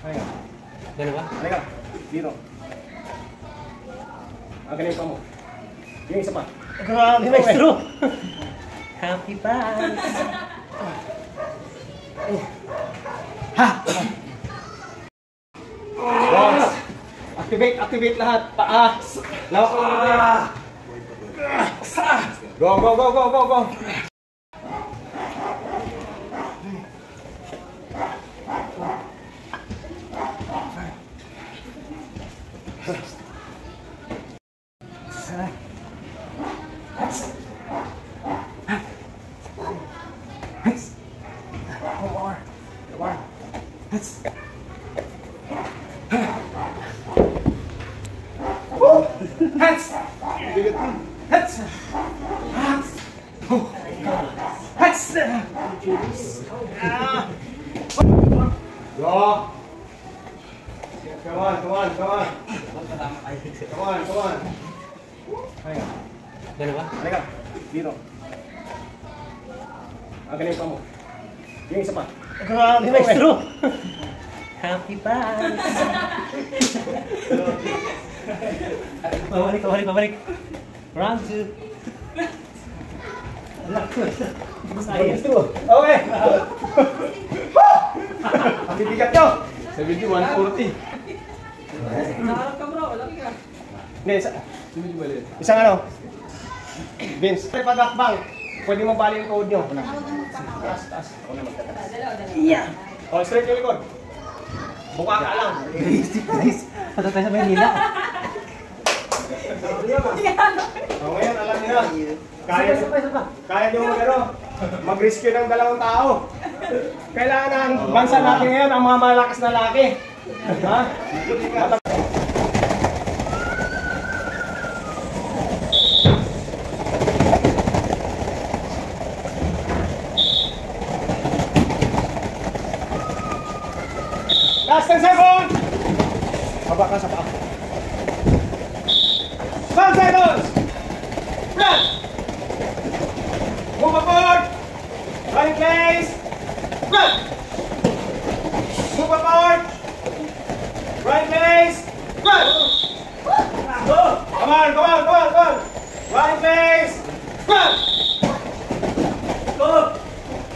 Halika. Dalawa? Halika. Dito. Ang galing pa mo. Yung isa pa. Grabe, maestro! Happy Pals! Ha! Boss! Activate lahat. Taas! Lawak mo na. Go! Go! Come on. Come on. Halika. Dalawa? Halika. Dito. Ang galing pa mo. Yung isa pa. Grabe, maestro! Happy Pals! Pabalik. Round 2. Okay! Ang bibigat nyo! 71-40. Nakaharap ka bro, laki ka. Hindi, isang ano? Vince, pag-akbang, pwede mo bali yung code nyo. Taas. Ako na magtataas. Yeah. O, straight yung likod. Buka ka lang. Guys, pato tayo sa Manila. O, ngayon, alam nyo na. Kaya nyo mag-rescue ng 2 tao. Kailangan ang bansa natin ngayon, ang mga malakas na laki. Ha? Last 10 seconds! Haba ka sa paa. 5 seconds! Run! Move forward! Run in place! Run! Move forward! Run in place! Run! Come on! Run in place! Run!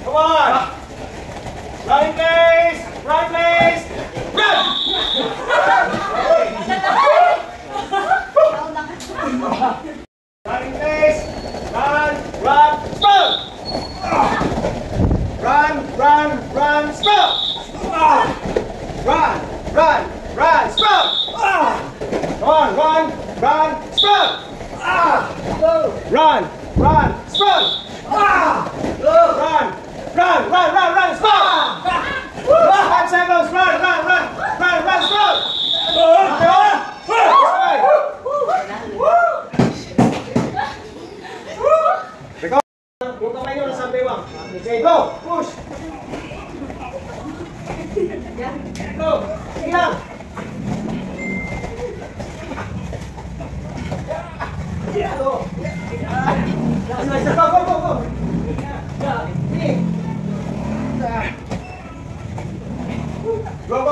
Come on! Run in place! Run! Running place! Run! Stop! Run! Stop! Run! Stop! Come on! Run! Stop! Run! Stop! Run! Stop! 5 seconds! Run! Stop! Yung kamay nyo nasa bewang. Okay, go! Push! Go! Sige lang! Go! Go! Go!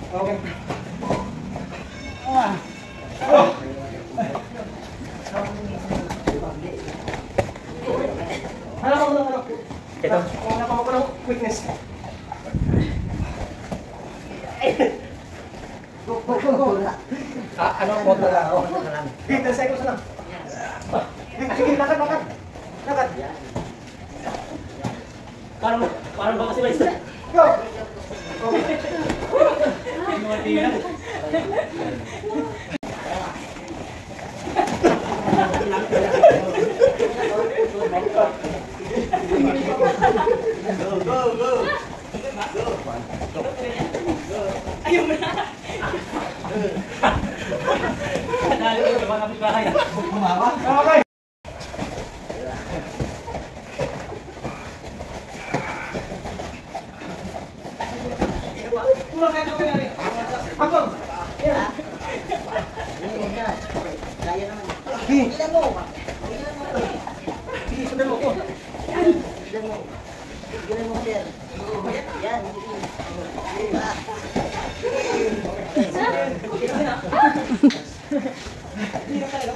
Okay. Ano? Ito. Kung napamag ko ng quickness. Go. Ano ang moto lang? 10 seconds lang. Sige, lakad. Parang ba kasi maestro? Go! Go! Ayaw mo na! Dali ko naman kami bahay. Okay! Pulang kayo nangyari. Ako! Yan! Kaya naman. Ilan mo? Ilan mo ko? Ilan mo. sir. Yan. Yan.